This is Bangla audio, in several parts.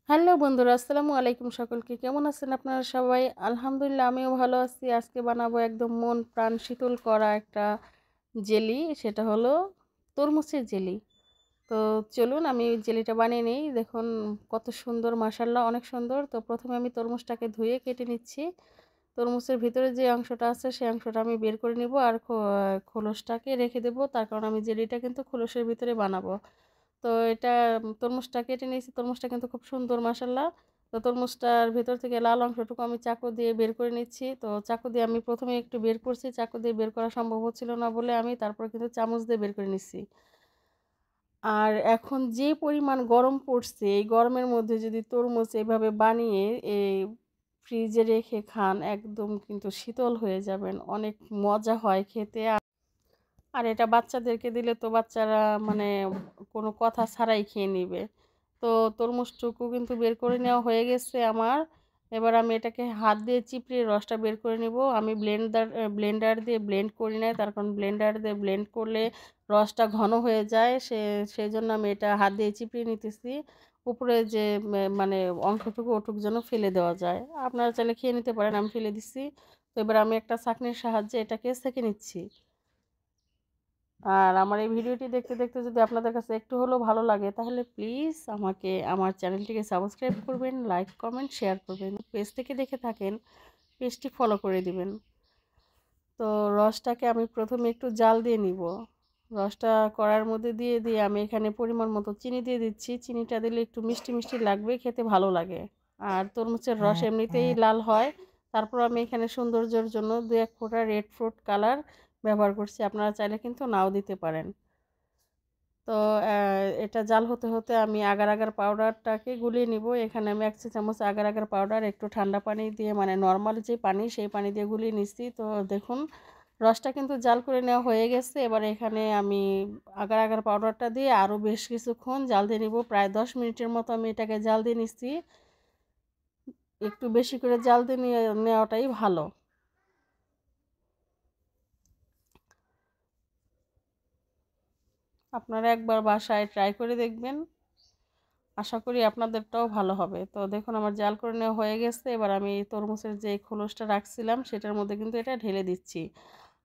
হ্যালো বন্ধুরা, আসসালামু আলাইকুম। সকলকে কেমন আছেন আপনারা সবাই? আলহামদুলিল্লাহ, আমিও ভালো আছি। আজকে বানাবো একদম মন প্রাণ শীতল করা একটা জেলি, সেটা হলো তরমুজের জেলি। তো চলুন আমি জেলিটা বানিয়ে নিই। দেখুন কত সুন্দর, মাশাআল্লাহ অনেক সুন্দর। তো প্রথমে আমি তরমুজটাকে ধুয়ে কেটে নিচ্ছি। তরমুজের ভিতরে যে অংশটা আছে সেই অংশটা আমি বের করে নিব, আর খোলসটাকে রেখে দেবো, তার কারণ আমি জেলিটা কিন্তু খোলসের ভিতরে বানাবো। তো এটা তরমুজটা কেটে নিয়েছি। তরমুজটা কিন্তু খুব সুন্দর, মাশাআল্লাহ। তো তরমুজটার ভেতর থেকে লাল অংশটুকু আমি চাকু দিয়ে বের করে নিচ্ছি। তো চাকু দিয়ে আমি প্রথমে একটু বের করছি, চাকু দিয়ে বের করা সম্ভব হচ্ছিল না বলে আমি তারপর কিন্তু চামচ দিয়ে বের করে নিচ্ছি। আর এখন যে পরিমাণ গরম পড়ছে, এই গরমের মধ্যে যদি তরমুজ এভাবে বানিয়ে এই ফ্রিজে রেখে খান, একদম কিন্তু শীতল হয়ে যাবেন। অনেক মজা হয় খেতে। আর এটা বাচ্চাদেরকে দিলে তো বাচ্চারা মানে কোনো কথা ছাড়াই খেয়ে নিবে। তো তরমুজটুকু কিন্তু বের করে নেওয়া হয়ে গেছে আমার। এবার আমি এটাকে হাত দিয়ে চিপড়ে রসটা বের করে নিব। আমি ব্লেন্ডার দিয়ে ব্লেন্ড করি নাই, তার কারণ ব্লেন্ডার দিয়ে ব্লেন্ড করলে রসটা ঘন হয়ে যায়। সেজন্য আমি এটা হাত দিয়ে চিপড়ে নিতেছি। উপরে যে মানে অংশটুকু ওটুকু যেন ফেলে দেওয়া যায়। আপনারা চাইলে খেয়ে নিতে পারেন, আমি ফেলে দিচ্ছি। তো এবার আমি একটা ছাঁকনির সাহায্যে এটাকে ছেঁকে নিচ্ছি। আর আমার এই ভিডিওটি দেখতে দেখতে যদি আপনাদের কাছে একটু হলেও ভালো লাগে, তাহলে প্লিজ আমাকে আমার চ্যানেলটিকে সাবস্ক্রাইব করবেন, লাইক কমেন্ট শেয়ার করবেন। পেজ থেকে দেখে থাকেন, পেজটি ফলো করে দিবেন। তো রসটাকে আমি প্রথমে একটু জাল দিয়ে নিব। রসটা কড়ার মধ্যে দিয়ে দিয়ে আমি এখানে পরিমাণ মতো চিনি দিয়ে দিচ্ছি। চিনিটা দিলে একটু মিষ্টি মিষ্টি লাগবে, খেতে ভালো লাগে। আর তরমুজের রস এমনিতেই লাল হয়। তারপর আমি এখানে সৌন্দর্যের জন্য 2-1 ফোঁটা রেড ফ্রুট কালার ব্যবহার করছি। আপনারা চাইলে কিন্তু নাও দিতে পারেন। তো এটা জাল হতে হতে আমি আগার আগার পাউডারটাকে গুলিয়ে নিব। এখানে আমি 1 চা চামচ আগার আগার পাউডার একটু ঠান্ডা পানি দিয়ে, মানে নর্মাল যে পানি সেই পানি দিয়ে গুলিয়ে নিচ্ছি। তো দেখুন রসটা কিন্তু জাল করে নেওয়া হয়ে গেছে। এবার এখানে আমি আগার আগার পাউডারটা দিয়ে আরও বেশ কিছুক্ষণ জাল দিয়ে নিব। প্রায় 10 মিনিটের মতো আমি এটাকে জাল দিয়ে নিচ্ছি। একটু বেশি করে জাল দিয়ে নেওয়াটাই ভালো। আপনারা একবার বাসায় ট্রাই করে দেখবেন, আশা করি আপনাদেরটাও ভালো হবে। তো দেখুন আমার জাল করে নেওয়া হয়ে গেছে। এবার আমি তরমুজের যে খোলসটা রাখছিলাম সেটার মধ্যে কিন্তু এটা ঢেলে দিচ্ছি।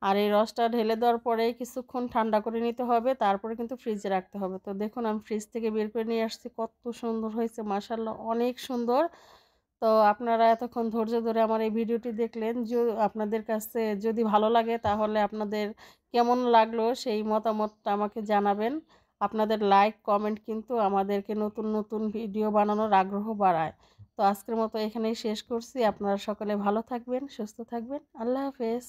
আর এই রসটা ঢেলে দেওয়ার পরে কিছুক্ষণ ঠান্ডা করে নিতে হবে, তারপরে কিন্তু ফ্রিজে রাখতে হবে। তো দেখুন আমি ফ্রিজ থেকে বের করে নিয়ে আসছি, কত সুন্দর হয়েছে, মাশাআল্লাহ অনেক সুন্দর। তো আপনারা এতক্ষণ ধৈর্য ধরে আমার এই ভিডিওটি দেখলেন। আপনাদের কাছে যদি ভালো লাগে, তাহলে আপনাদের কেমন লাগলো সেই মতামতটা আমাকে জানাবেন। আপনাদের লাইক কমেন্ট কিন্তু আমাদেরকে নতুন নতুন ভিডিও বানানোর আগ্রহ বাড়ায়। তো আজকের মতো এখানেই শেষ করছি। আপনারা সকলে ভালো থাকবেন, সুস্থ থাকবেন। আল্লাহ হাফেজ।